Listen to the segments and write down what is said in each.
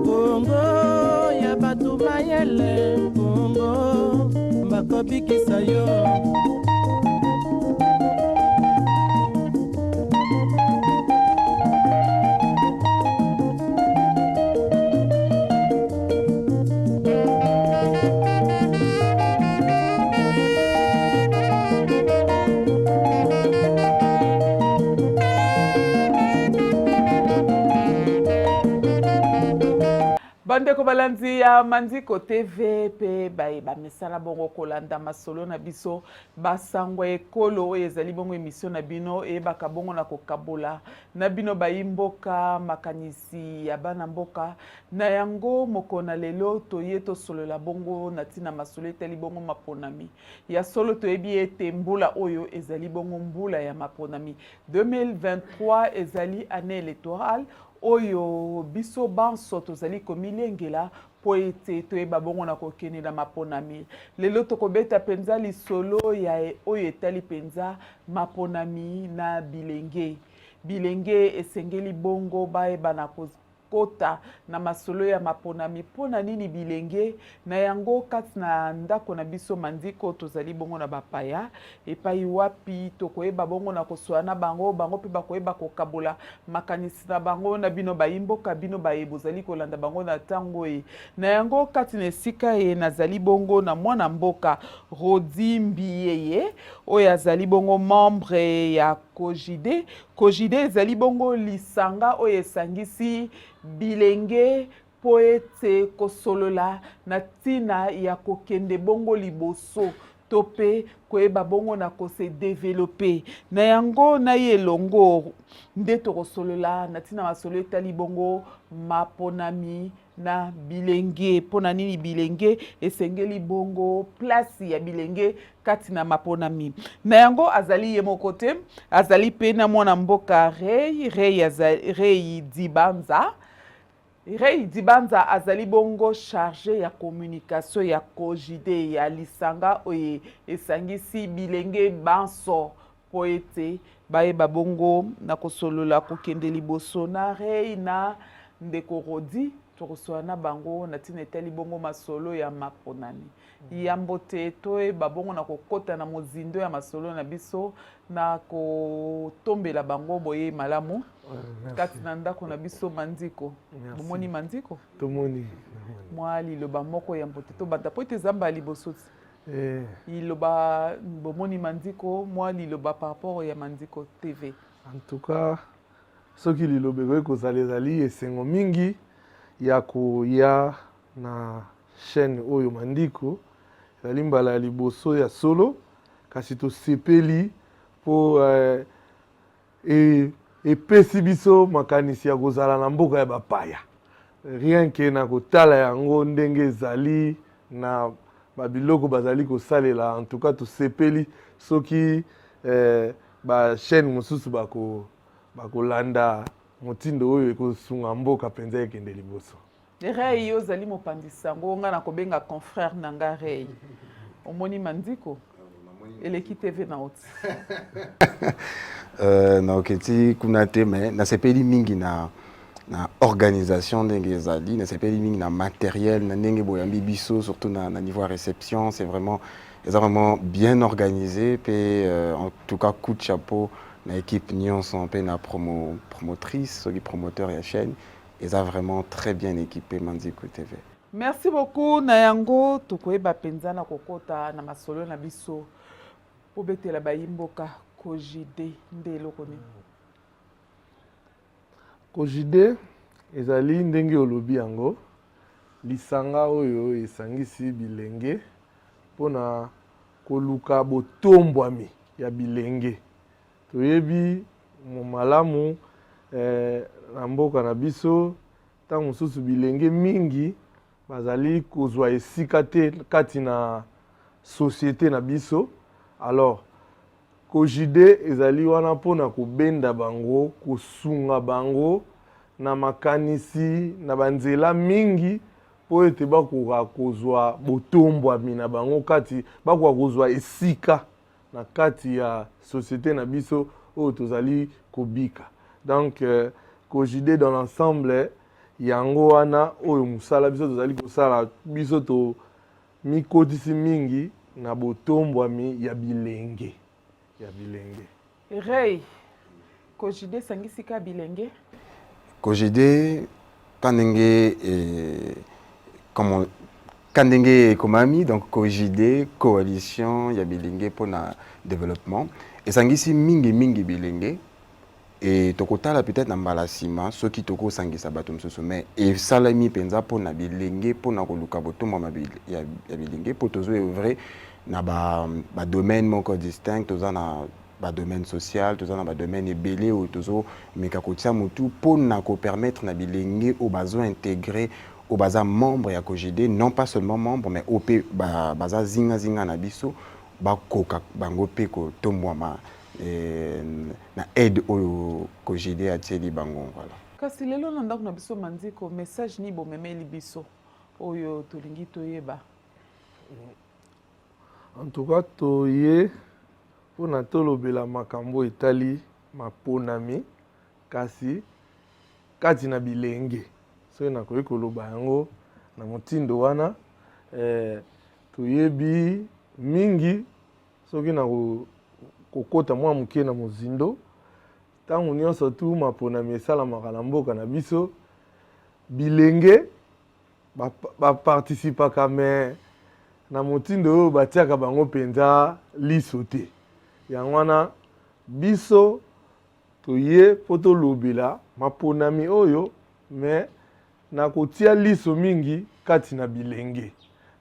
Bongo ya batu mayele, bongo bakobikisa yo. Bande ko balanzi ya Manziko TV pe ba misala bongo kolanda masolo na biso basangwa ekolo ezali bongo émission na bino e bakabongo na kokabola na bino bayimboka makanisi ya bana mboka na yango mokona lelo toye to solo la bongo na tina masolo etali bongo maponami ya solo toyebi ete mbula oyo ezali bongo mbula ya maponami 2023 ezali année électorale oyo biso banso tozali komilengela po ete toyeba bongo na kokende na maponami lelo tokobeta penza lisolo ya oyo etali penza maponami na bilenge esengeli bongo bayeba na kota na masolo ya maponami pona nini bilenge na yango kati na ndako na biso Manziko tozali bongo na bapaya epai wapi tokoyeba bongo na koswana bango pe bakoyeba kokabola makanisi na bango na bino bayimboka bino bayebozali kolanda bango na tango na yango kati na esika nazali bongo na mwana mboka Rodi Mbiyeye oyo azali bongo membre ya Kojide ezali bongo lisanga oyo esangisi bilenge po ete kosolola na tina ya kokende bongo liboso to pe koyeba bongo na kose développer na yango na ye longo nde tokosolola na tina masolo etali bongo maponami na bilenge pona nini bilenge esengeli bongo place ya bilenge kati na maponami na yango azali ye moko te azali pe na mwana mboka Rei Dibanza azali bongo chargé ya communication ya Kojide ya lisanga oye esangisi bilenge banso po ete bayeba bongo na kosolola kokende liboso na Rei na ndeko Rodi tokoswana bango na tina etali bongo masolo ya maponami yambo te toyeba bongo na kokota na mozindo ya masolo na biso na kotombela bango boye malamu kati na ndako na biso Manziko bomoni Manziko tomoni mwa liloba moko yambo te tobanda po ete zamba ya liboso liloba bomoni Manziko mwa liloba par rapport ya Manziko TV en tout cas soki liloba ekoki kozala ezali esengo mingi ya koya na chaîne oyo Manziko ezali mbala ya liboso ya solo kasi tosepeli po epesi biso makanisi ya kozala na mboka ya bapaya rien que na kotala yango ndenge ezali na babiloko bazali kosalela en tout cas tosepeli soki ba chaîne mosusu bakolanda motindo oyo ekosunga mboka penza ekende liboso Rei ozali mopandisa ngo nga na kobenga confrère na nga Rei omoni Manziko eleki TV na oti na oketi kuna te mais na sepeli mingi na organisation ndenge ezali na sepeli mingi na matériel na ndenge boyambi biso surtout na niveau réception c'est vraiment bien organisé pe en tout cas coup de chapeau na équipe nyonso pe na promotrice soki promoteur ya chaîne eza vraiment très bien équipé Manziko TV. Merci beaucoup na yango tokoyeba penza na kokota na masolo na biso po betela bayimboka Kojide nde eloko nini Kojide ezali ndenge olobi yango lisanga oyo esangisi bilenge mpona koluka botombwami ya bilenge toyebi malamu na mboka na biso ntango mosusu bilenge mingi bazali kozwa esika te kati na société na biso alors Kojide ezali wana mpona kobenda bango kosunga bango na makanisi na banzela mingi po ete bakoka kozwa botombwami na bango kati bakoka kozwa esika na kati ya société na biso oyo tozali kobika. Donc COJIDE dans l'ensemble yango wana oyo musala biso tozali kosala biso to mikotisi mingi na botombwami ya bilenge. Rey, COJIDE sangisi ka bilenge? COJIDE kanenge comment Kandenge Komami, donc COJIDE, coalition ya bilenge pour le développement. Et sangisi mingi bilenge. Et tokotala peut-être na mbalasima, ceux qui toko sangisa batum soso, mais et salami penza pour na bilenge, pour na koluka botum ya bilenge, pour tozo vrai na ba domaine moko distinct, toza na ba domaine social, toza na ba domaine ebelé ou tozo mekakotia mutu pour na ko permettre na bilenge au besoin intégré au baza membre ya COJIDE, non pas seulement membre mais OP baza zinga na biso ba koka bango pe ko tombwama na aide au COJIDE atieli bango voilà. Kasi lelo na ndako na biso manziko message ni bo memeli biso oyo tolingi toyeba. En tout cas toye pona tolobela makambo etali maponami kasi kati na bilenge. So na koyi koloba yango na motindo wana toyebi mingi soki na kokota mwa muke na mozindo tangu nyonso tu maponami esalamaka na mboka na biso bilenge baparticipaka me na motindo oyo batiaka bango mpenza liso te. Yango wana biso toye po tolobela maponami oyo me na kotia liso mingi kati na bilenge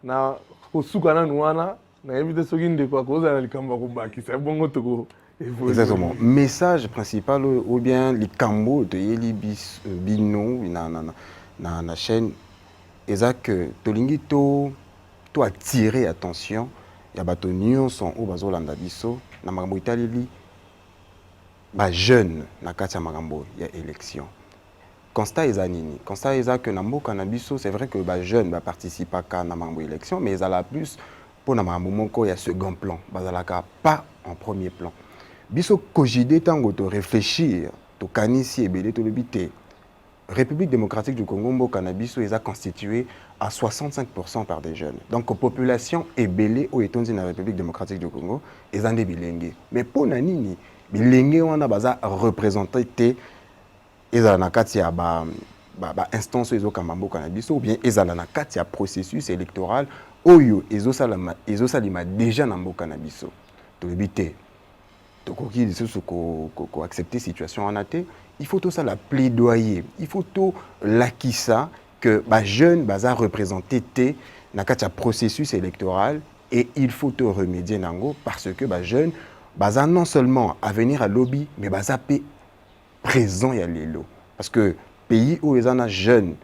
na kosuka nanu wana na yebite soki ndeko akoza na likambo kobakisa bongo toko évoluer. Exactement. Message principal ou bien likambo de yeli bino na chaîne ezak que tolingi to attirer attention ya bato nyonso o bazolanda biso na makambo italili ba jeune na kati ya makambo ya élection. Constat eza nini? Constat eza que na mboka na biso c'est vrai que ba jeune ba participer ka na makambo élection mais ezala plus pour na makambo moko ya second plan, bazalaka pas en premier plan. Biso COJIDE tango to réfléchir, to kanisi ebele to lebité. République démocratique du Congo mboka na biso eza constitué à 65% par des jeunes. Donc population ebele o etondi na République démocratique du Congo ezande bilenge. Mais pour na nini bilenge wana baza représenter te ezala na kati ya ba instance ezokamba mboka na biso ou bien ezala na kati ya processus électoral oyo ezosalima déjà na mboka na biso. Toyebi te tokoki lisusu ko accepter situation wana te. Il faut tout ça la plaidoyer. Il faut tout lakisa que ba jeune baza représenter te na kati ya processus électoral et il faut tout remédier nango parce que ba jeune baza non seulement à venir à lobby mais baza pe présent ya lelo parce que pays où ils en a jeunes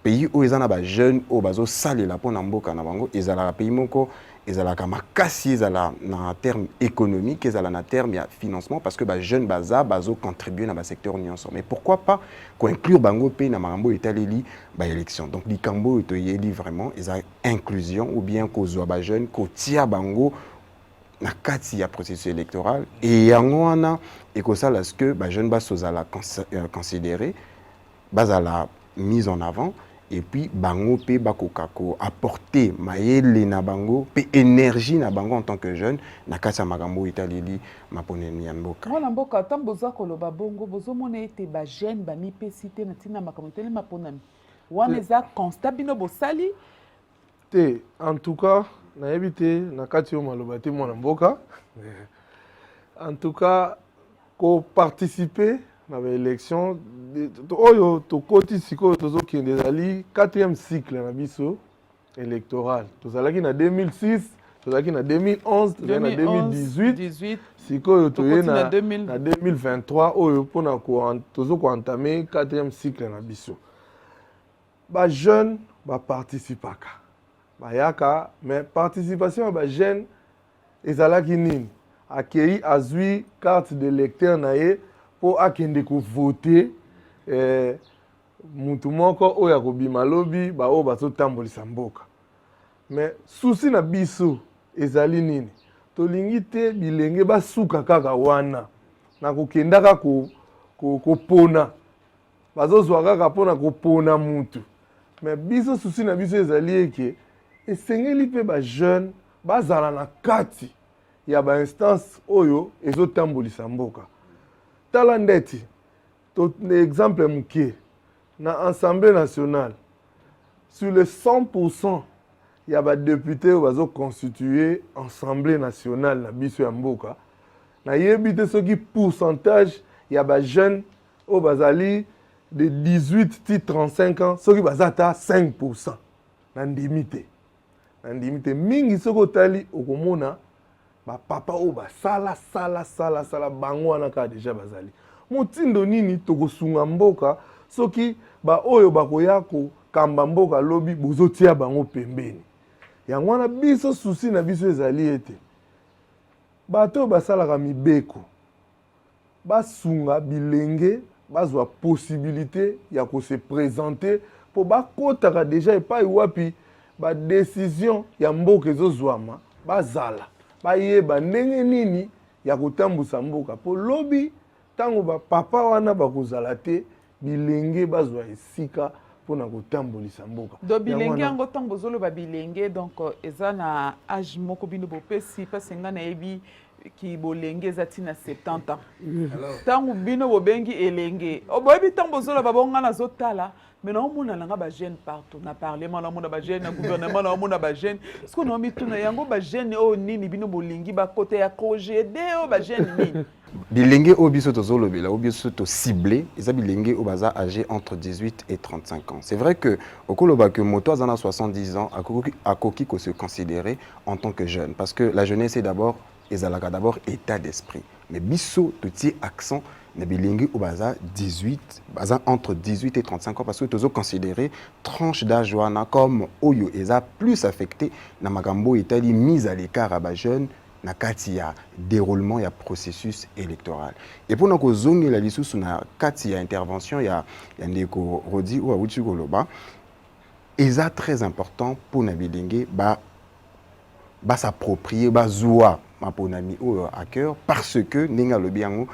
pays où ils en a ba jeunes au bazo salé la pona mboka na bango ezala pays moko ezala ka makasi ezala na terme économique ezala na terme ya financement parce que ba jeunes bazo contribuer na ba secteur nyonso mais pourquoi pas ko inclure bango pays na makambo etaleli ba élection donc likambo to yeli vraiment eza inclusion ou bien ko zo ba jeunes ko tia bango na kati ya processus électoral et yango wana ekosala ce que ba jeune basozala considéré bazala mise en avant et puis bango pe bakoka ko apporter mayele na bango pe énergie na bango en tant que jeune na kati ya makambo italeli maponeni ya mboka mwana mboka tamboza koloba bongo bozomona ete ba jeune ba mipesi te na tina makambo italeli maponami wana eza constat bino bosali te en tout cas nayebi te na kati yo maloba te mwana mboka en tout cas ko participer na élection oyo tokoti sikoyo tozokende ezali 4e cycle na biso électoral tozalaki na 2006 tozalaki na 2011 tozalaki na 2018 sikoyo toye na 2023 oyo mpona tozokoentame 4e cycle na biso ba jeune baparticipaka bayaka mais participation ya ba jeune ezalaki nini akei azwi carte de lecteur na ye po akende ko voter mutu moko oyo akobima lobi ba oyo bazotambolisa mboka mais souci na biso ezali nini tolingi te bilenge basuka kaka wana na kokendaka kopona bazozwa kaka mpona kopona mutu. Mais biso susi na biso ezali eke esengeli mpe bajeune bazala na kati ya bainstance oyo ezotambolisa mboka. Tala ndeti exemple moke na Assemblée nationale sur les 100% ya badepute oyo bazoconstitue Assemblée nationale na biso ya mboka, nayebi te soki pourcentage ya bajeune oyo bazali de 18 ti 35 ans soki bazata 5%. Nandimi te mingi soki otali okomona bapapa oyo basala bango wana kaka deja bazali. Motindo nini tokosunga mboka soki oyo bakoya kokamba mboka lobi bozotia bango pembeni. Yango wana biso susi na biso ezali ete bato oyo basalaka mibeko basunga bilenge bazwa possibilité ya kose présenter po bakotaka deja epai wapi ba décision ya mboka ezozwama bazala bayeba ndenge nini ya kotambusa mboka po lobi tango bapapa wana bakozala te bilenge bazwa esika mpona kotambolisa mboka. Do bilenge yango ntango bozoloba bilenge donc eza na age moko bino bopesi pasi nga nayebi ki bolenge eza ntina 70 ans. Ntango bino bobengi elenge boyebi ntango bozoloba bonga nazotala mais naomona nanga bajeune partout na parlement naomona bajeune na gouvernement naomona bajeune ce qu'on nomi tuna yango bajeune oyo nini bino bolingi bakote ya kogede oyo bajeune nini bilenge oyo biso tozolobela oyo biso ciblé eza bilenge oyo baza âgé entre 18 et 35 ans. C'est vrai que okoloba que moto aza na 70 ans akoki ko se considérer en tant que jeune parce que la jeunesse est d'abord ezalaka d'abord état d'esprit. Mais biso totie accent na bilingi ou baza 18 baza entre 18 et 35 ans parce que tozo considérer tranche d'âge wana comme oyo eza plus affecté na makambo etali mise à l'écart à ba jeune na kati ya déroulement ya processus électoral. Et pour nako zongi la lisusu na kati ya intervention ya ndeko Rodi ou awuti koloba eza très important pour na bilingi ba s'approprier ba zoua maponami ou à cœur parce que ninga lobiango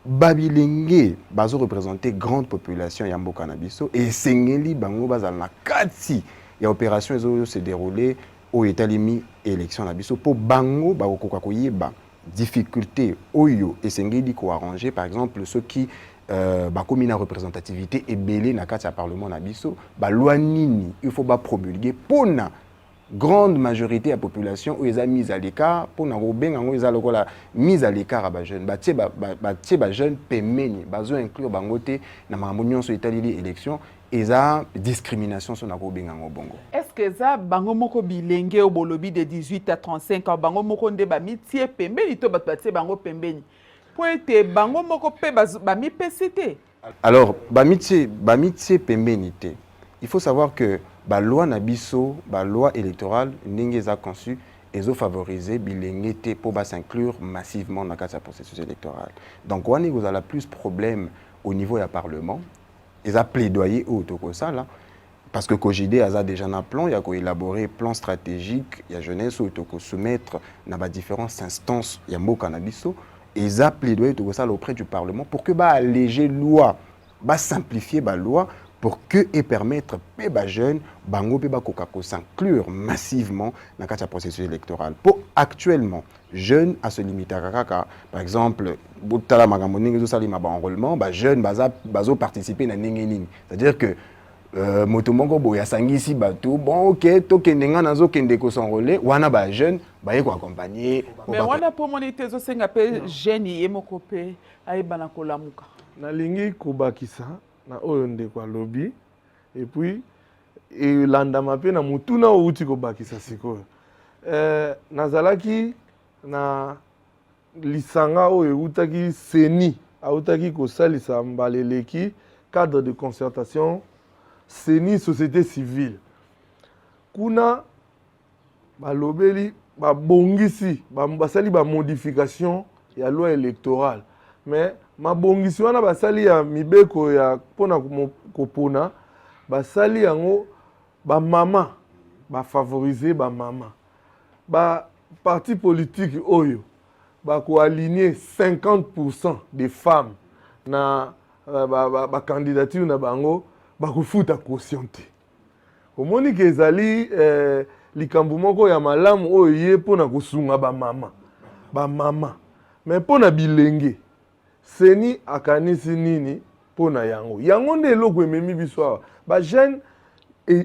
babilenge bazo représenter grande population ya mboka na biso et sengeli bango bazala na kati ya opération ezo se dérouler au etalimi élection na biso po bango bakokoka koyeba difficulté oyo esengeli ko arranger par exemple ceux qui bakomi na représentativité ebele na kati ya parlement na biso ba loi nini il faut ba promulguer pona grande majorité de la population où ils ont mis à l'écart pour na robenga ngo ils la mise à l'écart à ba jeune ba jeune pemeni bazo inclure bangote na mamonyon so etalili élection eza discrimination sur na robenga ngo bongo. Est-ce que ça bango moko bilenge au bolobi de 18 à 35 ans bango moko nde ba mitie pembeni to batie bango pembeni pour être bango moko pe ba mi pesité. Alors ba mitie pembeni te. Il faut savoir que la loi nabiso, la loi électorale, n'engeza conçu, et favoriser bilengete pour s'inclure massivement dans le processus électoral. Donc, on a plus de problèmes au niveau du Parlement. Ils ont plaidoyer autour de ça, là, parce que COJD a déjà un plan, il y a élaboré un plan stratégique, il y a jeunesse où il faut soumettre dans différentes instances, il y a un cannabiso, et ils ont plaidoyer autour de ça auprès du Parlement pour que alléger la loi, simplifier la loi, pour que et permettre aux jeunes bango pe bakoko s'inclure massivement dans le processus électoral. Pour actuellement jeunes à se limiter à kaka par exemple botala makambo ningi zo salima ba enrôlement ba jeunes bazo participer na ningi c'est-à-dire que moto moko boya sangisi bato bon OK to kendenga nazo kende ko s'enrôler wana ba jeunes ba yeko accompagner mais wana pour moniter zo senga pe jeune yemoko pe ayebana ko lamuka na lingi ko bakisa na oyo ndeko alobi et puis elandama pe na mutuna outi ko bakisa sikoyo nazalaki na lisanga oyo eutaki seni autaki kosalisa mbaleleki cadre de concertation seni société civile kuna balobeli babongisi basali ba modification ya loi électorale mais mabongisi wana basali ya mibeko ya pona kopona basali yango ba mama ba favoriser ba mama ba parti politique oyo aligner 50% des femmes na candidature na bango bakofuta caution te. Omoni ke ezali likambo moko ya malamu oyo ye mpona kosunga bamama mais mpona bilenge seni akanisi nini mpona yango nde eloko ememi biso awa bajeune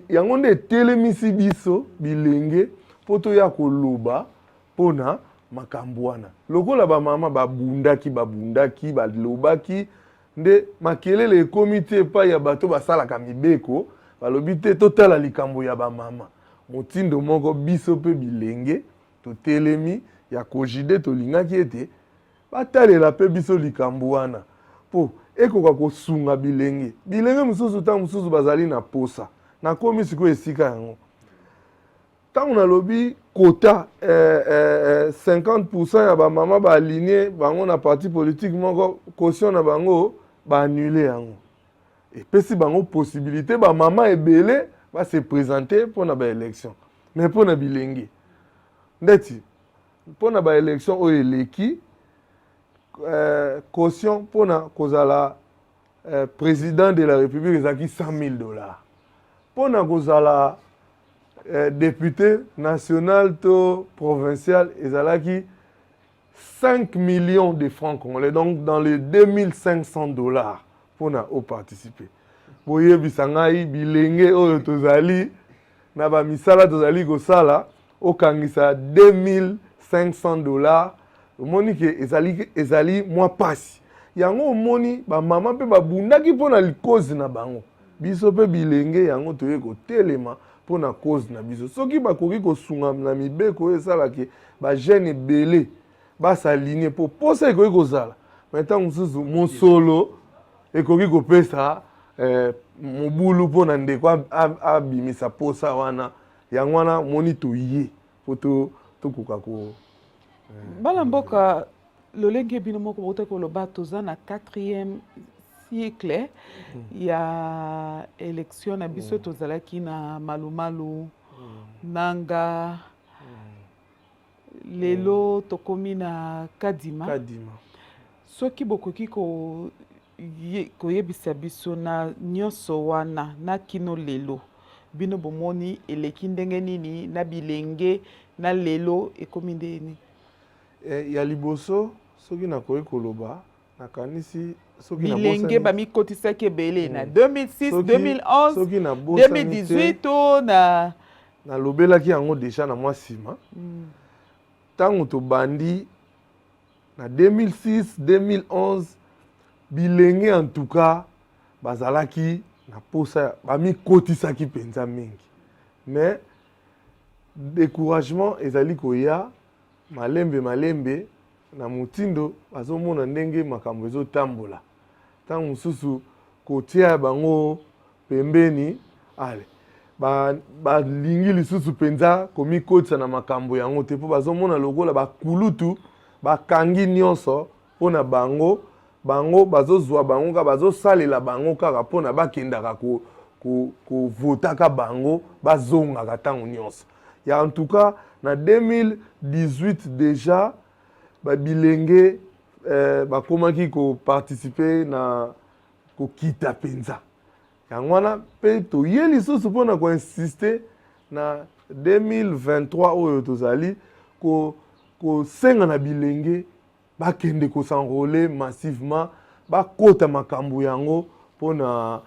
yango nde etelemisi biso bilenge mpo toya koloba mpona makambo wana lokola bamama babundaki balobaki nde makelele ekomi te epai ya bato basalaka mibeko balobi te totala likambo ya bamama motindo moko biso mpe bilenge totelemi ya kojide tolingaki ete batalela mpe biso likambo wana mpo ekoka kosunga bilenge mosusu ntango mosusu bazali na posa nakomi sikoyo esika yango ntango nalobi kota 50% ya bamama baaligné bango na parti politique moko caution na bango baannule yango epesi bango possibilité bamama ebele base présenter mpona baélection mais mpona bilenge ndeti mpona baélection oyo eleki caution mpona kozala président de la république ezalaki $100,000 mpona kozala député national to provincial ezalaki 5 millions de francs congolais, donc dans les $2,500 mpona oparticiper boyebisa ngai bilenge oyo tozali na bamisala tozali kosala okangisa $2,500 omoni ke ezali mwa pasi yango omoni bamama mpe babundaki mpona likozi na bango biso mpe bilenge yango toye kotelema mpona cause na biso soki bakoki kosunga na mibeko oyo esalaki bajeune ebele basaline mpo posa ekoki kozala ntango mosusu mosolo ekoki kopesa mobulu mpona ndeko abimisa posa wana yango wana moni toye mpo tokoka ko bana mboka lolenge bino moko bauta koloba toza na 4e siècle ya élection na biso tozalaki na malumalu nanga lelo tokomi na kadima soki bokoki koyebisa biso na nyonso wana na kino lelo bino bomoni eleki ndenge nini na bilenge na lelo ekomi ndeni ya liboso soki nakoki koloba nakanisi bilenge bamikotisaki ebele na 2006 2011 2018 nalobelaki yango deja na mwa nsima ntango tobandi na 2006 2011 bilenge en tout cas bazalaki na posa bamikotisaki mpenza mingi mais découragement ezali koya malembe na motindo bazomona ndenge makambo ezotambola ntango mosusu kotia bango pembeni ale balingi lisusu mpenza komikotisa na makambo yango te mpo bazomona lokola bakulutu bakangi nyonso mpona bango bazozwa bango kaka bazosalela bango kaka mpona bakendaka kovotaka bango bazongaka ntango nyonso ya en tout cas na 2018 déjà babilenge bakomaki koparticipe na kokita mpenza yango wana mpe toye lisusu mpona koinsiste na 2023 oyo tozali kosenga na bilenge bakende kosenrole massivement bakota makambo yango mpona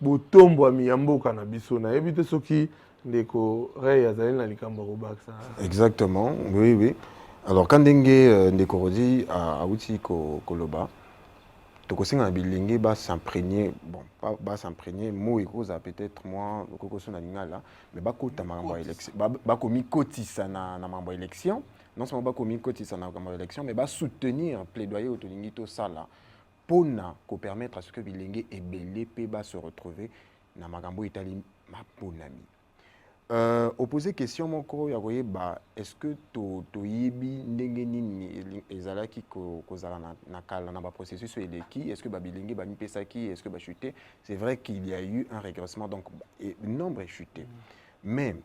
botombwami ya mboka na biso nayebi te soki ndeko Ray azali na likambo kobakisa. Exactement, oui. Alors quand ndenge ndeko Rodi auti koloba tokosenga na bilenge s'imprégner, bon pas s'imprégner mot ekoza peut-être moi kokoso na lingala mais bakota makambo élection bakomi kotisa na makambo élection non seulement bakomi kotisa na makambo élection mais soutenir plaidoyer autolingi to sala pona ko permettre à ce que bilenge ebele pe se retrouver na makambo itali maponami. Opposer question moko ya koyeba est-ce que to yebi ndenge nini ezalaki kozala na kala na ba processus eleki est-ce que babilenge ba mipesaki est-ce que ba chuté c'est vrai qu'il y a eu un régressement donc le nombre est chuté mais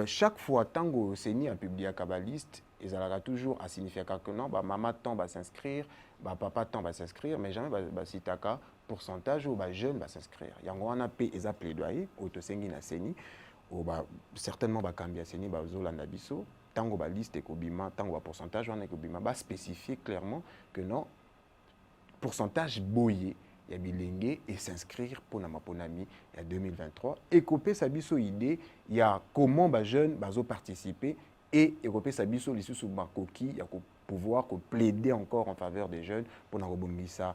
chaque fois tango seni a publié kabaliste ils allaient toujours à signifier que non, bah maman tant va s'inscrire, bah papa tant va s'inscrire, mais jamais bah si taka pourcentage ou bah jeune va s'inscrire. Il y a un peu ils appellent plaidoyer, autosengi na seni, ou bah certainement bah cambia seni bah zolanda biso, tango bah liste ekobima, tango bah pourcentage on ekobima, bah spécifier clairement que non pourcentage boyé. Il y a bilenge et s'inscrire pour la maponami il y a 2023 et copier sa biso idée il y a comment les jeunes bazo participer et copier sa biso les sous makoki il y a pouvoir plaider encore en faveur des jeunes pour na robongisa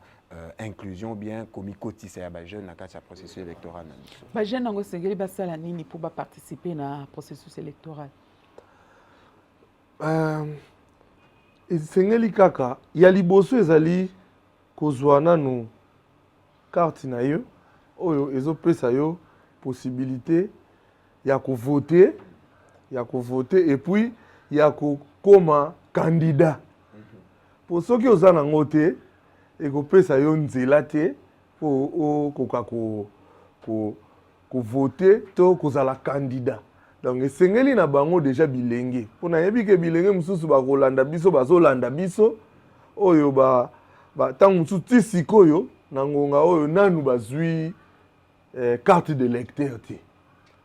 inclusion bien comme kotisa ya jeunes dans le processus électoral ba jeunes ngo sengeli basala nini pour participer na processus électoral sengeli kaka ya liboso ezali kozwa nanu carte na yo oyo ezopesa yo possibilité ya voter et puis ya kokoma candidat pour soki oza nango te ekopesa yo nzela te po okoka voter to kozala candidat donc esengeli na bango déjà bilenge mpo nayebi ke bilenge mosusu bakolanda biso bazolanda biso oyo ntango mosusu ti sikoyo na ngonga oyo nanu bazwi carte de lecteur te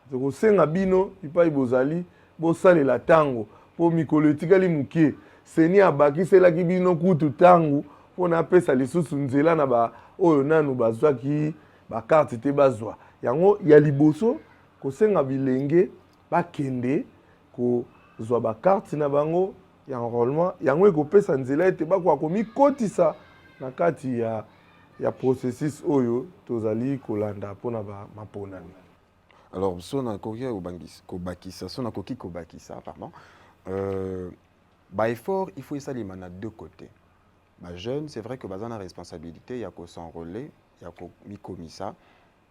kosenga bino ipai bozali bosalela ntango mpo mikolo etikali mokie seni abakiselaki bino kutu ntango mpo napesa lisusu nzela na oyo nanu bazwaki bakarte te bazwa yango ya liboso kosenga bilenge bakende kozwa bakarte na bango ya enrôlement yango ekopesa nzela ete bakoka komikotisa na kati ya processus oyo tozali kolanda pona ba maponami. Alors sona koki kobakisa sona koki kobakisa pardon ba effort il faut esalima na deux côtés. Ba jeune c'est vrai que baza na responsabilité ya ko s'enrôler ya ko mikomisa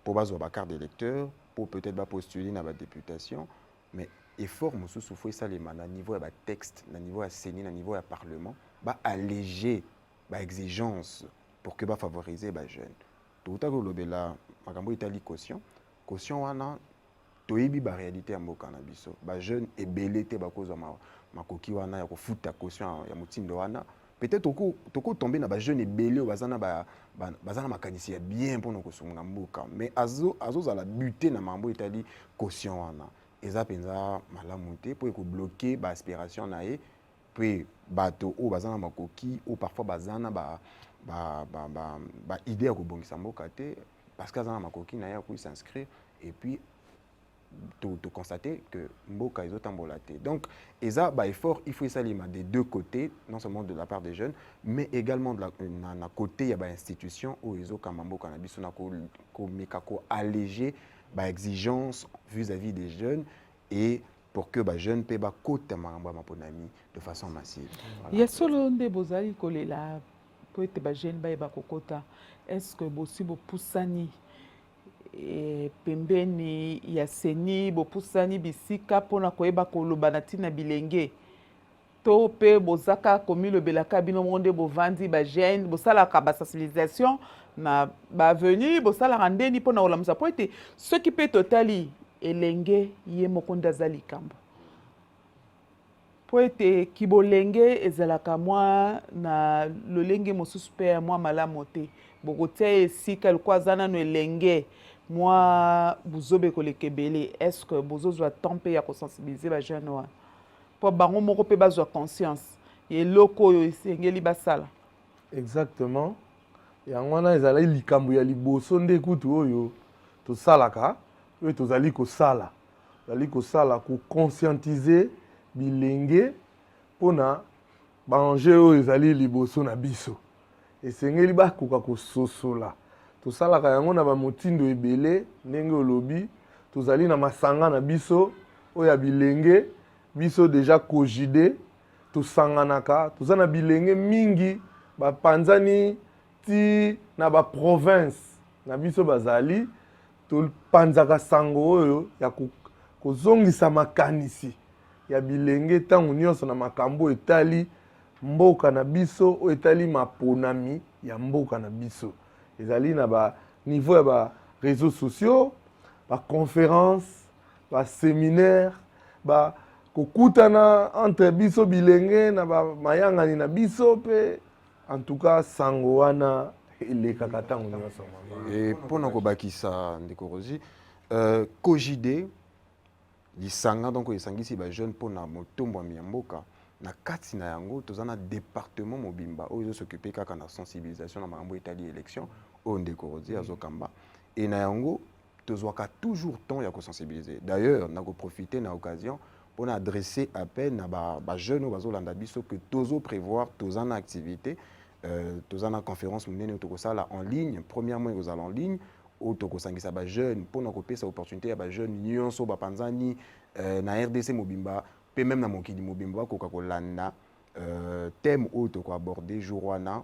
pour bazwa ba carte d'électeur pour peut-être ba postuler na ba députation mais effort mosusu faut esalima na niveau ya ba texte na niveau ya sénat na niveau ya parlement ba alléger ba exigence pour que va favoriser les jeunes. Tout à l'heure, makambo itali caution wana toyebi ba réalité ya mboka na biso. Ba jeunes ebelete ba cause makoki wana ya kofuta caution ya mutindo wana. Peut-être toko tomber na ba jeunes ebele bazana bazana makanisi ya bien pour nous sunga mboka. Mais azo za la buter na mambo itali caution wana. Eza penza malamu te pour bloquer ba aspiration na e puis bato o bazana makoki ou parfois bazana idée à kubongisa mboka te parce que azana makoki na ya ku s'inscrire et puis tout constater que mboka ezotambola te. Donc eza ba effort il faut salima des deux côtés non seulement de la part des jeunes mais également de na côté ya ba institution o ezokamba mboka na biso na ko meka ko alléger ba exigence vis-à-vis des jeunes et pour que les jeunes puissent côté maponami de façon massive. Il y a solo nde bozali kolela pour être ba jeune ba ba kokota. Est-ce que bosi bo poussani et pembeni ya seni bo poussani bisika pona koyeba koloba na tina bilenge to pe bozaka komi le belaka bino monde bo vandi ba jeune bo sala ka ba sensibilisation na ba venir bo sala randeni pona olamusa po ete ce qui peut totali elenge ye mokonda zali kambo po ete kibolenge ezalaka mwa na lolenge mosusu pe mwa malamu te bokotia esika likuwa aza nano elenge mwa buzobe kolekebele est-ce que bozozwa temps mpe ya kosensibilize bajeune wana mpo bango moko mpe bazwa conscience eloko oyo esengeli basala exactement yango wana ezalaki likambo ya liboso nde kutu oyo tosalaka oyo tozali kosala koconscientiser bilenge mpona baenjeu oyo ezali liboso na biso esengeli bakoka kososola tosalaka yango na bamotindo ebele ndenge olobi tozali na masanga na biso oyo ya bilenge biso deja kojide tosanganaka toza na bilenge mingi bapanzani ti na baprovince na biso bazali topanzaka sango oyo ya kozongisa makanisi ya bilenge ntango nyonso na makambo etali mboka na biso oyo etali maponami ya mboka na biso ezali na baniveau ya baréseaux sociaux baconférence baséminaire kokutana entre biso bilenge na mayangani na biso pe en tout cas sango wana elekaka ntango nyonso. Et mpona kobakisa ndeko Rosi, Kojide lisanga donc esangisi ba jeune mpona motombo ya mboka na kati na yango tozana département mobimba oyo s'occuper kaka na sensibilisation na makambo etali élection oyo ndeko Rosi azokamba et na yango tozwaka toujours temps ya ko sensibiliser. D'ailleurs na ko profiter na occasion pour adresser appel na ba jeunes bazolanda biso que tozo prévoir tozana activité tozana conférence munene tokosala en ligne. Premièrement ils en ligne ou tokosangisa ba jeunes pour na kopesa opportunité ya ba jeunes nyonso ba panzani na RDC mobimba pe même na mokili mobimba ko kolanda thème ou to ko aborder jour wana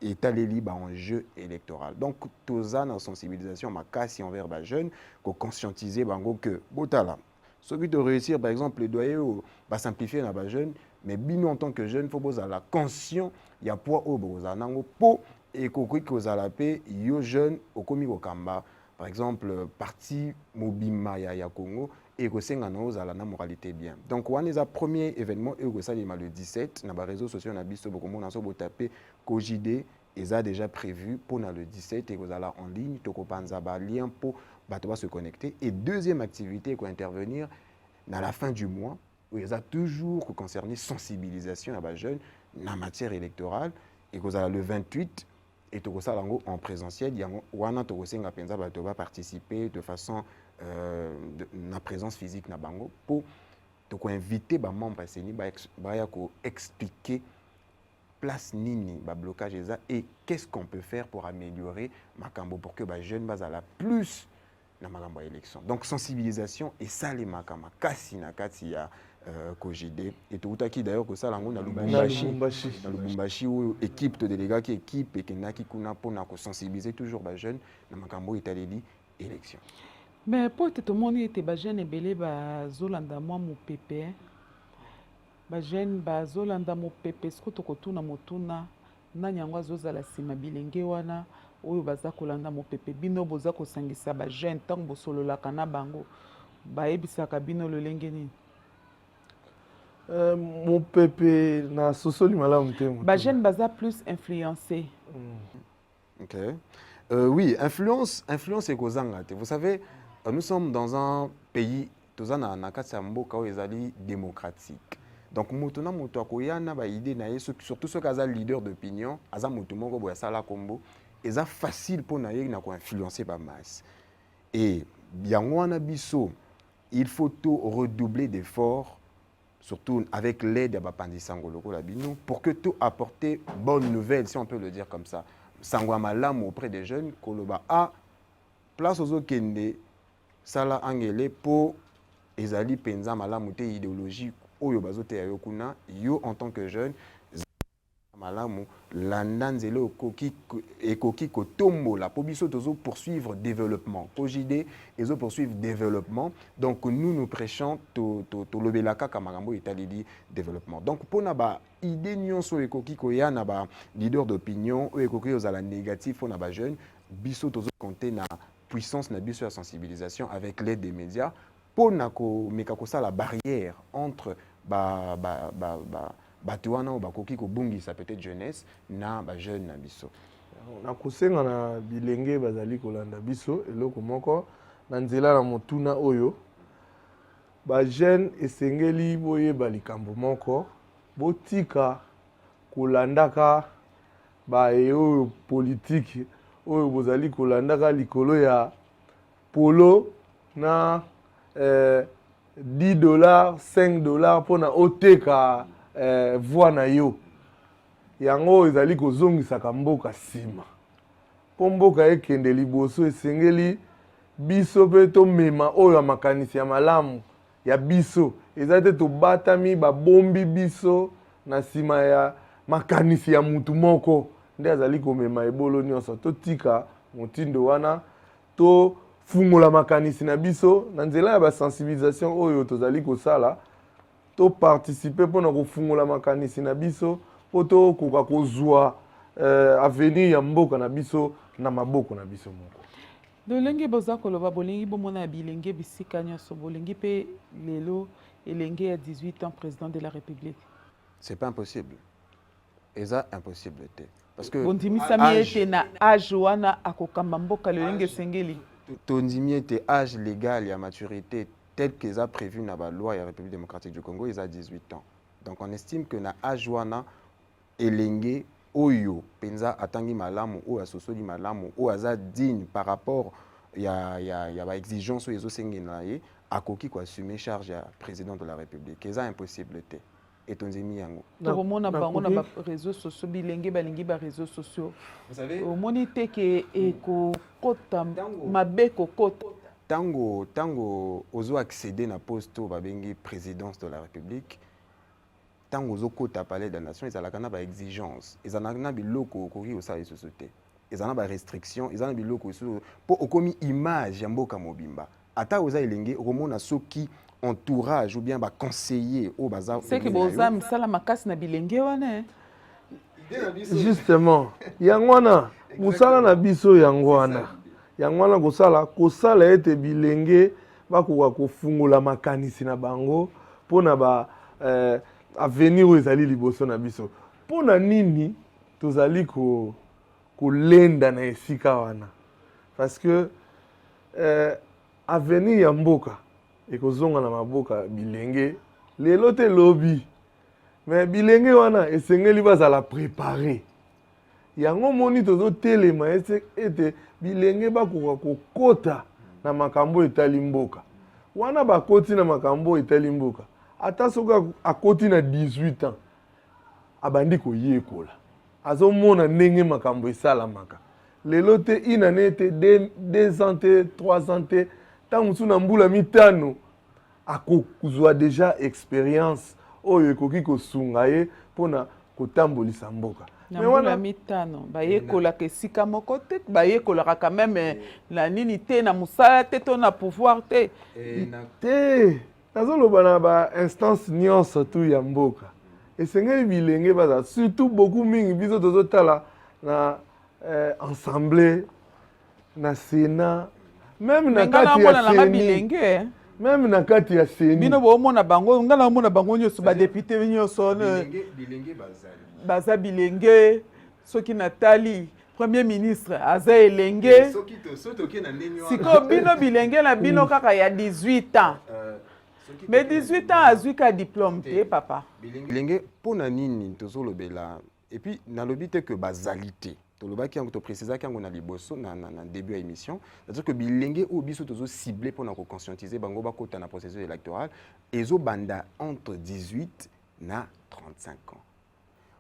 étaleli ba enjeu électoral. Donc tozana sensibilisation makasi envers ba jeunes ko conscientiser bango que botala ce qui de réussir par exemple plaidoyer ou ba simplifier na ba jeunes mais bino en tant que jeune faut boza la conscient ya poids au boza nango po et kokoki kozala pe yo jeune okomi kokamba par exemple parti mobima ya Congo et kosenga na ozala na moralité bien. Donc wana eza premier événement et kosalima le 17 na ba réseaux sociaux na biso bokomona so botaper Kojide eza déjà prévu pour le 17 et kozala en ligne tokopanza ba lien pour bato ba se connecter et deuxième activité ko intervenir na la fin du mois où il y a toujours concerné sensibilisation à ba jeunes en matière électorale et kozala le 28 et tokosala ngo en présentiel yango wana tokosenga penza bato ba participer de façon na présence physique na bango pour toko inviter ba membres seni ba ya ko expliquer place nini ba blocage eza et qu'est-ce qu'on peut faire pour améliorer makambo pour que ba jeune bazala plus na makambo élection. Donc sensibilisation et ça les makama kasi na kati ya Kojide et tout qui d'ailleurs que ça lango na Lubumbashi où équipe de délégats qui équipe et kenaki kuna pona ko sensibiliser toujours ba jeune na makambo etaleli élection. Mais pour tout le monde était ba jeune ebele ba zolanda moi mo pepe ba jeune ba zolanda mo pepe sko to kotuna motuna na nyangwa zozala sima bilenge wana oyo baza kolanda mo pepe bino boza ko sangisa ba jeune tant bosolola kana bango ba ebisaka bino lolenge nini. Mon pépé na sosoli malamu te. Ba jeune baza plus influencé. OK. Oui, influence et kozanga te. Vous savez, nous sommes dans un pays tozana na kati ya mboka oyo ezali démocratique. Donc moto na moto akoyana ba idée na yeso surtout ceux qui sont leader d'opinion, aza moto moko boya sala kombo, eza facile pour na ye na ko influencer ba masse. Et yango wana biso, il faut tout redoubler d'efforts surtout avec l'aide de Bapandi Sangoloko Labino, pour que tout apporter bonne nouvelle, si on peut le dire comme ça. Sangwamalam auprès des jeunes, Koloba a place aux Okende, Sala Angele, pour Ezali Penza Malamute idéologie, Oyo Bazote Ayokuna, yo en tant que jeune, Malamu, Landanzelo Koki et Koki Kotombo, la Pobiso Tozo poursuivre développement. Kojide, ils poursuivre développement. Donc nous prêchons to lobelaka kamarambo italidi développement. Donc pour naba idée nyonso ekoki koya naba leader d'opinion ou ekoki ozala négatif pour naba jeune, biso tozo compter na puissance na biso la sensibilisation avec l'aide des médias pour nako mekakosa la barrière entre batuana bakoki ko bungisa peut-être jeunesse na ba jeune na biso na kusenga na bilenge bazali kolanda biso eloko moko na nzela na motuna oyo ba jeune esengeli boye balikambo moko botika kolandaka ba oyo politique oyo bozali kolandaka likolo ya polo na $10 $5 pona oteka voix na yo yango ezali kozongisaka mboka sima po mboka ekende liboso esengeli biso pe tomema oyo ya makanisi ya malamu ya biso eza te tobatami babombi biso na sima ya makanisi ya mutu moko nde azali komema ebolo nyonso totika motindo wana to fungola makanisi na biso na nzela ya basensibilisation oyo tozali kosala to participer pour na kofungola makanisi na biso po to koka kozwa avenir ya mboka na biso na maboko na biso moko. Lolenge boza koloba bolingi bomona bilenge bisika nyonso bolingi pe lelo Elengue à 18 ans président de la République. C'est pas impossible. Et ça, impossible. Parce que Bondimisami était na âge wana akokamba mboka lolenge sengeli. Tondimi était âge légal et à maturité tel qu'ils a prévu dans la loi de la République démocratique du Congo, ils ont 18 ans. Donc on estime que na âge wana elenge oyo penza atangi malamu ou asosoli malamu ou aza digne par rapport il y a ba exigence ou ezo sengena ye akoki ko assumer charge ya président de la République. C'est impossible té. Et Tondimi yango. Tokomona bango na ba réseaux sociaux bilenge balingi ba réseaux sociaux. Vous savez au monité que eko kota mabeko kota tango ozo accéder na poste au babengi présidence de la République. Tango ozo kota palais de la nation, ils ont ba exigence, ils ont biloko okori au sa société. Ils ont ba restriction, ils ont biloko pour okomi image ya mboka mobimba. Ata oza elenge romona soki entourage ou bien ba conseiller au bazar. C'est que boza misala makasi na bilenge wana. Justement, yangwana musala na biso yangwana. Yangwana kosala ete bilenge bakoka kofungula makanisi na bango pona ba avenir oyo ezali liboso na biso. Pona nini tozali kolenda na esika wana? Parce que avenir ya mboka ekozonga na maboka bilenge lelo te lobi. Mais bilenge wana esengeli bazala préparer. Yango moni tozo telema ete bilenge bakoka kokota na makambo etali mboka. Wana bakoti na makambo etali mboka. Ata soka akoti na 18 ans. Abandi koyekola. Azomona ndenge makambo esalamaka. Lelo te inane te 2 ans te 3 ans te tangu na mbula mitano akozwa déjà expérience oyo ekoki kosunga ye pona kotambolisa mboka. Mais wana mitano bayekola ke sika moko te bayekola quand même la nini te na musala te to na pouvoir te te nazoloba na ba instance nyonso tu ya mboka esengeli bilenge baza surtout beaucoup mingi biso tozotala na assemblée na sénat même na kati ya sénat même na kati ya sénat bino bomona bango ngala mona bango nyonso ba député nyonso bilenge baza bilenge soki natali premier ministre aza elenge siko bino bilenge na bino kaka ya 18 ans mais 18 ans azwi ka diplôme te papa bilenge pona nini tozolobela et puis nalobi te que bazalité tolobaki yango to préciser yango na liboso na début de l'émission, c'est-à-dire que bilenge ou biso tozo ciblé pour na ko conscientiser bango bakota na processus électoral ezo banda entre 18 na 35 ans.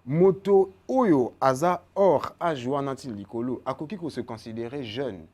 Moto oyo aza or âge wana ti likolo akoki ko se considérer jeune,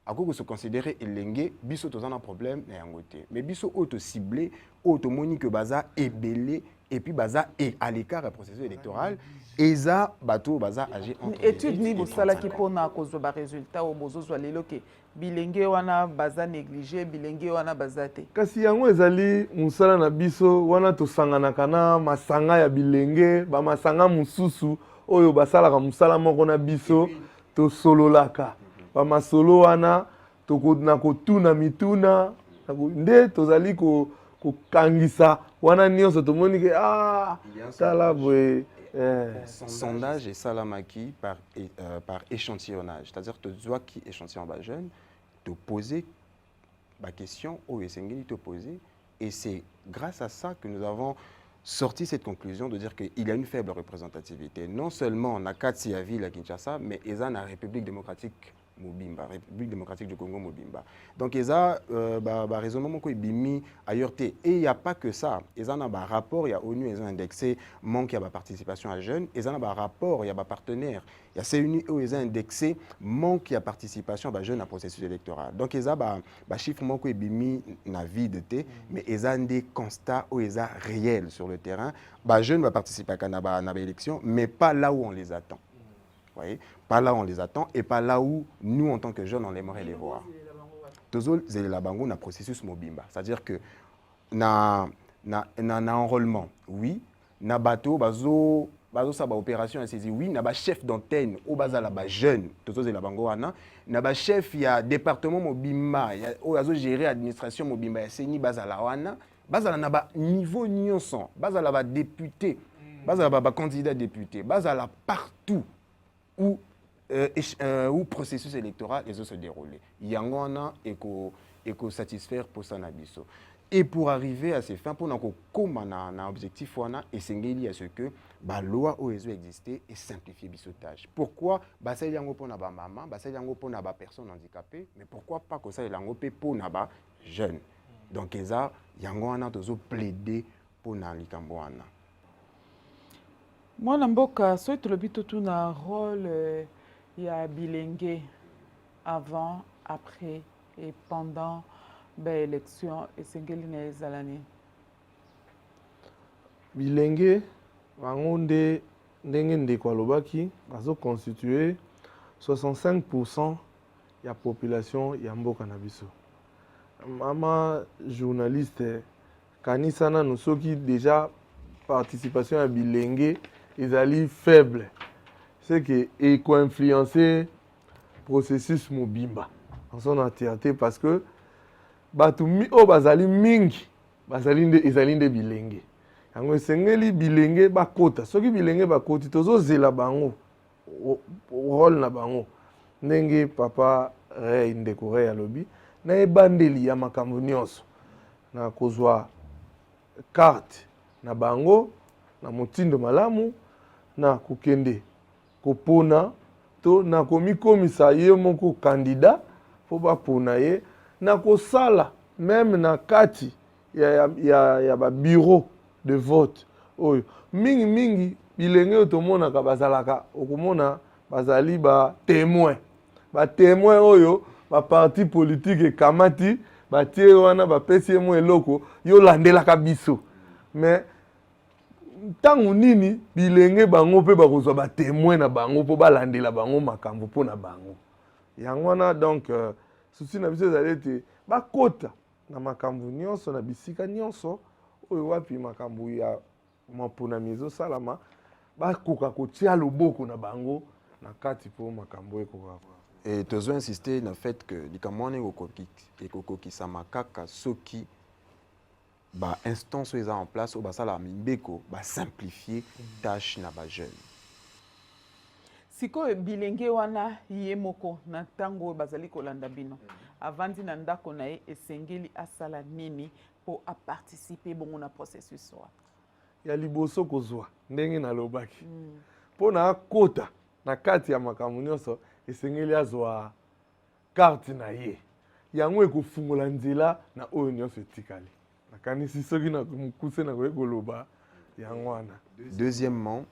akoki ko se considérer elenge biso toza na problème na yango te. Mais biso auto ciblé auto moni que baza ebelé et puis baza et à l'écart du processus électoral eza bato baza âgé entre étude ni bosala ki pona kozwa ba résultat o bozozwa lelo ke bilenge wana baza négligé bilenge wana baza te kasi yango ezali musala na biso wana tosanganaka na masanga ya bilenge ba masanga mususu oyo basalaka musala moko na biso tosololaka ba masolo wana tokona kotuna mituna nde tozali kokangisa wana nyonso tomoni ke tala boye sondage et salamaki par échantillonnage, c'est-à-dire que tu dois qui échantillon ba jeune te poser la question au essengeli te poser et c'est grâce à ça que nous avons sorti cette conclusion de dire qu'il y a une faible représentativité non seulement na kati ya ville à Kinshasa mais eza na République démocratique Mobimba, République démocratique du Congo Mobimba. Donc ils ont raisonnement ko bimi ailleurs et il y a pas que ça. Ils ont un rapport, il y a ONU, ils ont indexé manque il y a participation à jeunes, ils ont un rapport, il y a partenaire. Il y a CNU où ils ont indexé manque il y a participation à jeunes à processus électoral. Donc ils ont chiffre manque bimi na vie de té, mais ils ont des constats où ils ont réels sur le terrain. Jeunes va participer à la élection, mais pas là où on les attend. Voyez, pas là où on les attend et pas là où nous, en tant que jeunes, on aimerait les voir. Toujours, c'est la bango na processus mobimba. C'est-à-dire que na enrôlement, oui, na bateau, bazo sa opération à saisir, oui, na ba chef d'antenne, au bazala ba jeune, toujours c'est la bango wana, na ba chef il y a département mobimba, il y a bazo gérer administration mobimba, ya seni bazala wana. bazala na ba niveau nyonso, bazala ba député, bazala ba candidat député, bazala partout où où processus électoral les se dérouler. Yango wana eko satisfaire pour ça na biso. Et pour arriver à ces fins, pour nous comme un objectif, et c'est à ce que la loi OESO existait et simplifier le tâche. Pourquoi ça y a pour na maman, ça y a pour na personnes handicapées, mais pourquoi pas que ça y a pour na jeunes. Donc ça y a plaider pour na likambo wana. Moi namboka so to lobito tout na rôle ya bilenge avant, après et pendant l'élection et sengeli na ezalani bilenge bango ndenge ndeko alobaki bazo constituer 65% ya population ya mboka na biso. Mama journaliste kanisa nanu soki déjà participation ya bilenge ezali faible, c'est que eko-influencer processus mobimba en son entièreté parce que bato bazali mingi ezali nde bilenge. Yango esengeli bilenge bakota. Soki bilenge bakoti tozozela bango rôle na bango. Ndenge papa Rey ndeko Rey alobi na ebandeli ya makambo nyonso. Na kozwa carte na bango na motindo malamu na kokende kopona to na komikomisa ye moko candidat po bapona ye na kosala même na kati ya ba bureau de vote oyo mingi bilenge otomonaka bazalaka okomona bazali ba témoin oyo ba parti politique ekamati batie wana bapesi ye mo eloko yo landelaka biso mais ntango nini bilenge bango mpe bakozwa ba témoin na bango po balandela bango makambo po na bango yango wana donc souci na biso ezali ete bakota na makambo nyonso na bisika nyonso oyo wapi makambo ya maponami ezosalama bakoka kotia loboko na bango na kati po makambo ekoka. Et tu as insisté dans le fait que les Camerounais ont makaka soki ba instance sont en place au basala mimbeko ba simplifier tâche na ba jeune. Siko bilenge wana yemoko na tango bazali kolanda bino avandi na ndako na ye esengeli asala nini pour a participer bongo na processus wa ya liboso kozwa ndenge na lobaki po na kota na kati ya makambo nyonso esengeli azwa carte na ye yango ekofungola nzela na oyo nyonso etikali nakanisi soki na mukuse na koyekoloba yango wana. Deuxièmement,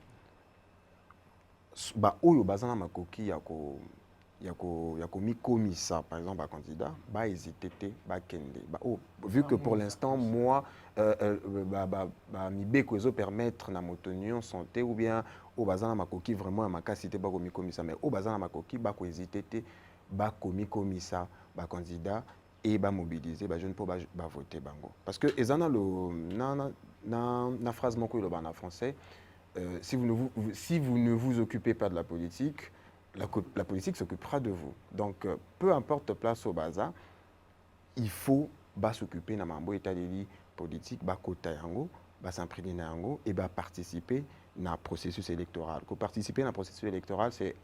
ba oyo bazana makoki yako mikomisa par exemple un candidat ba hésiter ba kende ba vu que pour l'instant moi mibeko ezo permettre na motonion santé ou bien au bazana makoki vraiment ma capacité ba komikomisa mais au bazana makoki ba ko hésiter ba komikomisa ba candidat et ba mobiliser ba jeune pour ba voter bango parce que ezana le na phrase moko lo ba na français. Si vous ne vous occupez pas de la politique, la politique s'occupera de vous. Donc, peu importe place au bazar, il faut s'occuper de la politique, s'imprégner et participer dans le processus électoral. Pour participer dans le processus électoral, c'est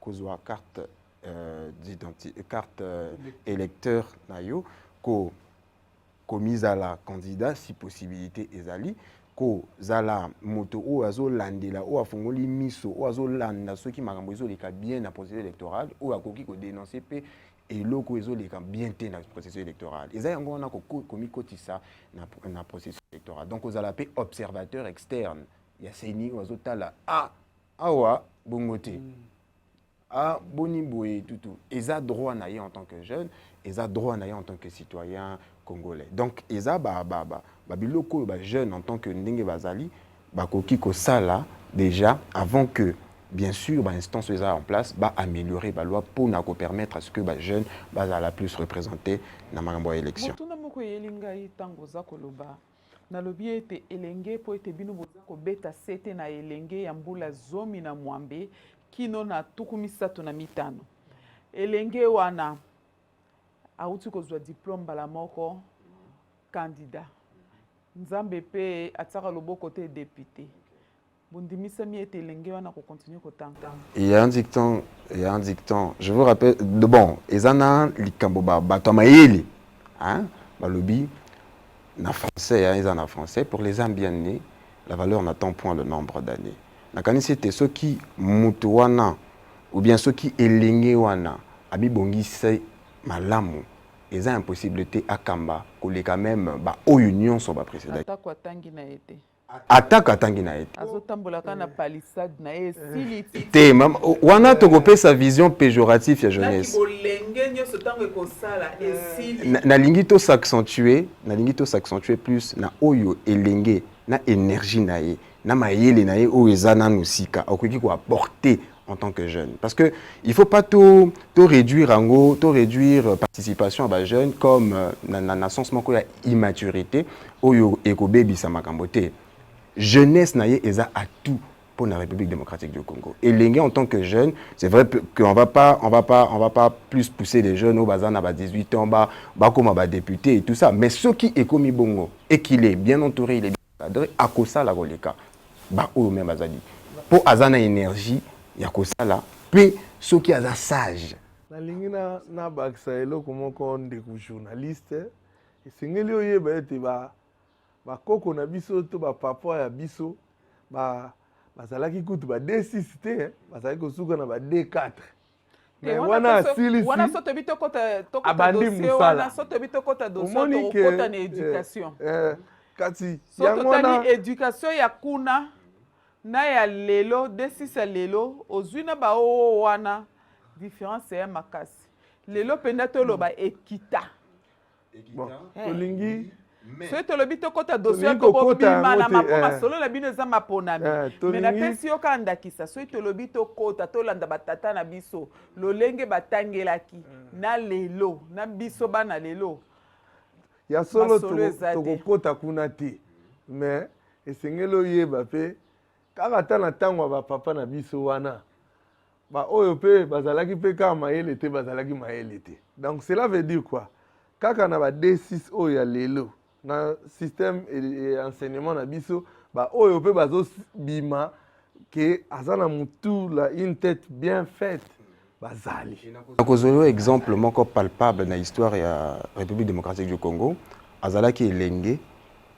qu'on a carte électeur, qu'on mise à la candidat, si possibilité ezali. Ko zala moto o azo landela o afongoli miso o azo landa soki makambo ezo leka bien na processus électoral o akoki ko dénoncer pe eloko ezo leka bien te na processus électoral eza yango wana ko komikotisa na processus électoral donc ozala pe observateur externe ya seni ozo tala awa bongote boni boye tutu eza droit na ye en tant que jeune eza droit na ye en tant que citoyen congolais. Donc eza biloko ba jeune en tant que ndenge bazali bakoki ko sala déjà avant que bien sûr ba instance eza en place ba améliorer ba loi pour na ko permettre à ce que ba jeune bazala plus représenté na makambo ya élection. Motuna moko yelinga itango za koloba na lobi ete elenge po ete bino boza ko beta sete na elenge ya mbula zomi na mwambe kino na tukumisatu na mitano elenge wana auti kozwa diplôme bala moko candidat nzambe pe ataka loboko te député bondimisami ete elenge wana ko continuer kotanga. Il y a un dicton, je vous rappelle, bon, ezana likambo bato mayele, hein, balobi na français, hein, en français, pour les âmes bien nées, la valeur n'attend point le nombre d'années. Nakani c'était ceux qui mutuana ou bien ceux qui elenge wana abi bongise malamu. Eza impossibilité akamba koleka même ba o union so ba précédent. Atako atangi na ete. Attaque atangi na ete. Azotambolaka na palissade na esili Te mam wana tokopé sa vision péjorative ya jeunesse. Na kibolenge nyoso tango ekosala esili. Nalingi to s'accentuer plus na oyo elenge na énergie na ye na mayele na ye oyo eza nanu sika okoki ko apporter en tant que jeune. Parce que il faut pas tout réduire ango, tout réduire participation à ba jeune comme na sens moko ya immaturité oyo ekobebi sa makambote. Jeunesse na ye eza à tout pour la République démocratique du Congo. Et l'engagé en tant que jeune, c'est vrai qu'on va pas plus pousser les jeunes au bazar à 18 ans, bah comme bah député et tout ça. Mais ceux qui est commis bongo et qu'il est bien entouré, il est bien cadré, à cause ça la roleka, bah eux même bazali. Pour azana énergie, il y a cause ça là. Puis ceux qui azana sage. Na lingi na bakisa eloko moko ndeko journaliste. Esengeli oyeba ete ba koko na biso to ba papa ya biso ba bazalaki kutu ba D6 te bazalaki kosuka na ba D4 mais wana asilisi wana soto bito kota abandi dossier wana soto bito kota dossier to kota na éducation kati yango wana éducation ya kuna na ya lelo D6 ya lelo ozwina ba o wana différence ya makasi lelo penda to loba ekita bon olingi so tolobi tokota dossier tokobima na mapoma solo na bino eza maponami me napesi yo ka ndakisa so tolobi tokota tolanda batata na biso lolenge batangelaki na lelo na biso bana lelo ya solo tokokota kuna te mais esengeli oyeba mpe kaka ata na ntango ya bapapa na biso wana oyo mpe bazalaki mpe kaka mayele te bazalaki mayele te donc cela veut dire quoi kaka na ba D6 oyo ya lelo na système et enseignement na biso ba oyo pe bazo bima que azana mutu la une tête bien faite bazali nakozolo exemple moko palpable na histoire ya République démocratique du Congo azala ki elenge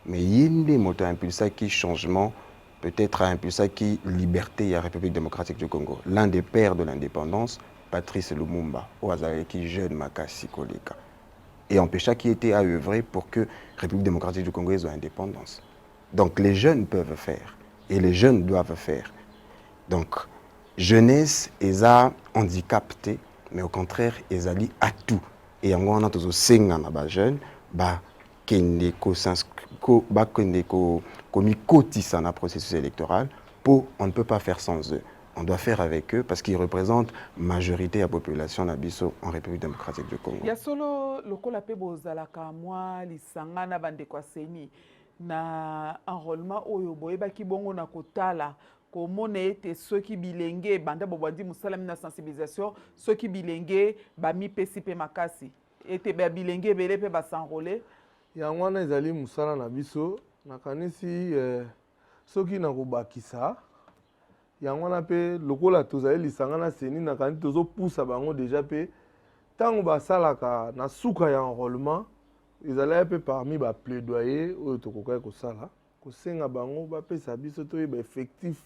mais yinde moto impulsa ki changement peut-être impulsa ki liberté ya République démocratique du Congo l'un des pères de l'indépendance Patrice Lumumba o azala ki jeune makasi koleka et empêcha qui était à œuvrer pour que la République démocratique du Congo ait son indépendance. Donc les jeunes peuvent faire et les jeunes doivent faire. Donc jeunesse est à handicapé, mais au contraire est allé à tout. Et en gros on a tous ces jeunes bah kende ko komi kotisa na processus électoral pour on ne peut pas faire sans eux. On doit faire avec eux parce qu'ils représentent majorité de la population nabiso en République démocratique du Congo. Ya solo lokola pe bozalaka mwa lisanga na bande kwa seni na enrôlement oyo boyebaki bongo na kotala komona ete soki bilenge banda bobandi musalami na sensibilisation soki bilenge bamipesi pe makasi ete bilenge bele pe basenrôler yango wana ezali musala na biso nakanisi soki na kobakisa yango wana pe lokola tozali lisanga na seni nakanisi tozopusa bango déjà pe ntango basalaka na suka ya enrôlement ezalaki pe parmi baplaidoyer oyo tokokaki kosala kosenga bango bapesa biso toyeba effectif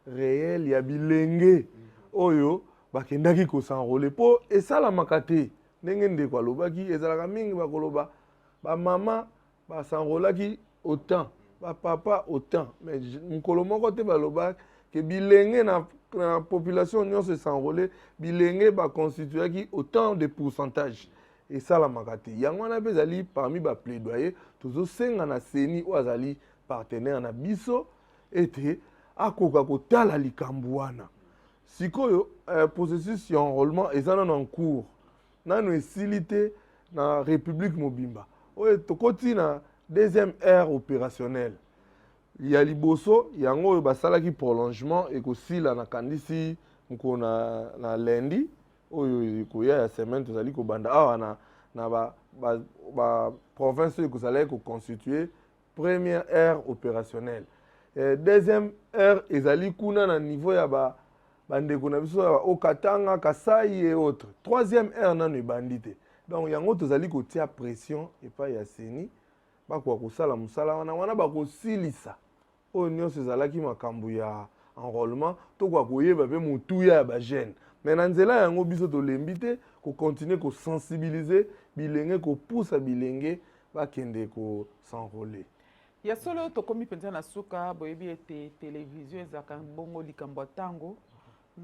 réel ya bilenge oyo bakendaki kosenrôler mpo esalamaka te ndenge ndeko alobaki ezalaka mingi bakoloba bamama basenrôlaki autant bapapa autant mais mokolo moko te balobaki que bilenge na population nyonso esenrôler bilenge baconstituaki autant de pourcentage esalamaka te yango wana mpe ezali parmi baplaidoyer tozosenga na seni oyo azali partenaire na biso ete akoka kotala likambo wana sikoyo processus ya enrôlement eza nano en cours nano esili te na république mobimba oyo tokoti na deuxième ère opérationnelle ya liboso yango oyo basalaki prolongement ekosila na kandisi moko na lundi oyo ekoya ya semaine tozali kobanda awa na ba province oyo ekozalaki koconstitue première heure opérationnelle. Deuxième heure, ezali kuna na niveau ya bandeko na biso ya Okatanga, Kasai et autres. Troisième heure nanu ebandi te. Donc yango tozali kotia pression epai ya seni bakoka kosala mosala wana bakosilisa oyo nyonso ezalaki makambo ya enrôlement tokoka koyeba mpe motuya ya bagene. Mais na nzela yango biso tolembi te kocontinue kosensibilize bilenge kopusa bilenge bakende kosenrôler. Ya solo tokomi mpenza na suka boyebi ete televizio ezalaka bongo likambo ya ntango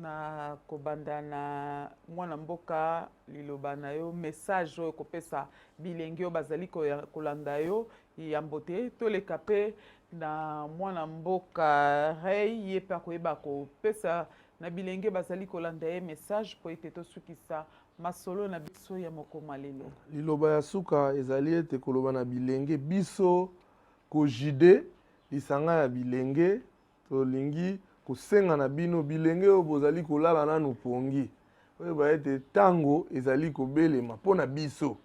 na kobanda na mwana mboka liloba na yo message oyo kopesa bilenge oyo bazali kolanda yo yambo te toleka mpe na mwana mboka rei ye mpe akoyeba kopesa na bilenge bazali kolanda ye message po ete tosukisa masolo na biso ya mokoma lelo. Liloba ya suka ezali ete koloba na bilenge biso kojide lisanga ya bilenge tolingi kosenga na bino bilenge oyo bozali kolala nanu pongi oyeba ete tango ezali kobelema mpo na biso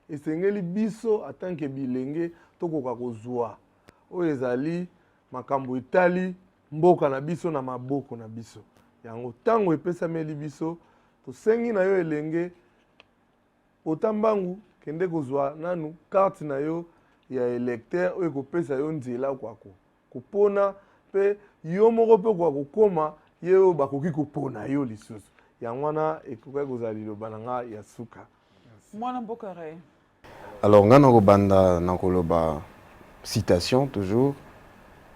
esengeli biso atanke bilenge tokoka kozwa oyo ezali makambo etali mboka na biso na maboko na biso yango tango epesameli biso tosengi na yo elenge otambangu kende kozwa nanu carte na yo ya électeur oyo ekopesa yo nzela kwako kopona mpe yo moko mpe kwa kokoma ye oyo bakoki kopona yo lisusu yango wana ekoki kozala liloba na nga ya suka. Mwana mboka rei. Alors nga nakobanda nakoloba citation toujours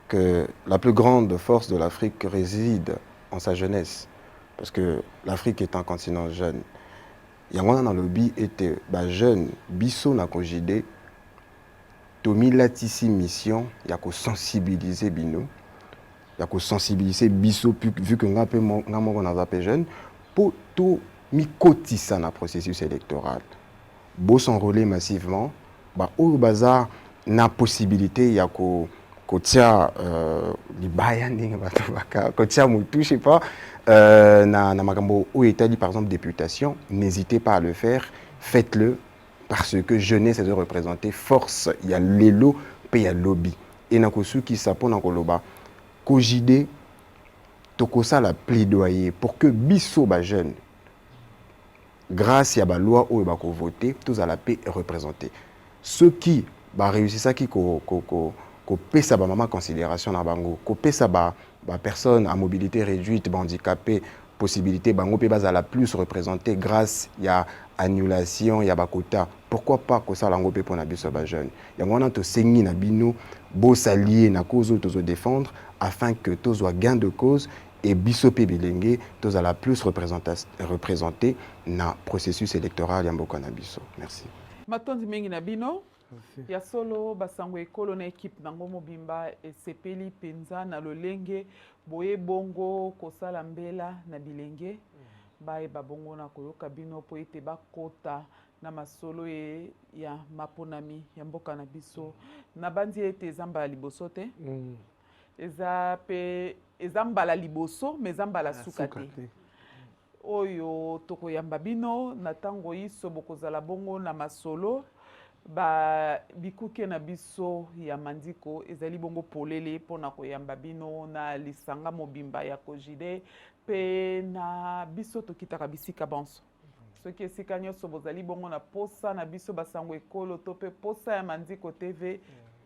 que la plus grande force de l'Afrique réside en sa jeunesse parce que l'Afrique est un continent jeune. Yango na lobby était ba jeune biso na kojide tomi latisi mission ya ko sensibiliser bino ya ko sensibiliser biso vu que nga moko na zape jeune pour to mi kotisa na processus électoral bo s'enrôler massivement ba oyo baza na possibilité ya ko tia libaya ndenge bato baka ko tia mutu je sais pas na makambo oyo etali par exemple députation, n'hésitez pas à le faire, faites-le parce que jeunesse est de représenter force, il y a l'élo, puis il y a lobby. Et na kosuki sapo na koloba kojide tokosa la plaidoyer pour que biso ba jeune grâce à la loi où ba ko voter tous à la paix représenter ceux qui ba réussir ça qui ko pesa ba maman considération na bango ko pesa ba personne à mobilité réduite ba handicapé possibilité bango pe baza la plus représenter grâce ya annulation ya ba quota pourquoi pas ko ça lango pe pour na biso ba jeune yango na to sengi na bino bo s'allier na cause to défendre afin que to soit gain de cause et biso pe bilenge to za la plus représenter na processus électoral ya mboka na biso. Merci. Matondi mengi na bino ya solo basango ekolo na équipe nango mobimba esepeli penza na lolenge boye bongo kosala mbela na bilenge baye babongo na koyoka bino po ete bakota na masolo ya maponami ya mboka na biso na bandi ete ezambala liboso te ezambala liboso mais ezambala suka te oyo tokoyamba bino na tango iso bokozala bongo na masolo ba bikuke na biso ya mandiko ezali bongo polele pona koyamba bino na lisanga mobimba ya kojide pe na biso tokitaka bisika banso soki esika nyonso bozali bongo na posa na biso basango ekolo to pe posa ya mandiko TV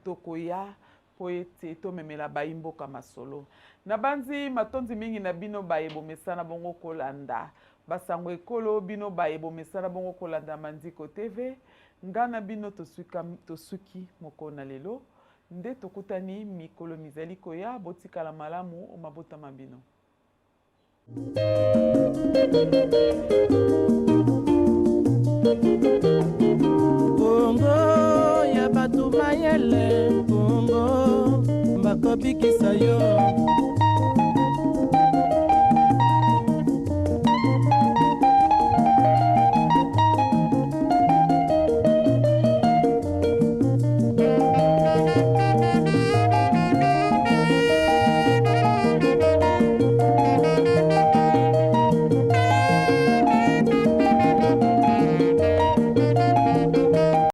tokoya po ete tomemela bayimboka masolo na banzi matondi mingi na bino bayebomesana bongo kolanda basango ekolo bino bayebomesana bongo kolanda mandiko TV ngana bino tosuki mokona lelo nde tokutani mikolo mizali koya botikala malamu omabota mabino. Bongo ya batu mayele bongo bakobikisa yo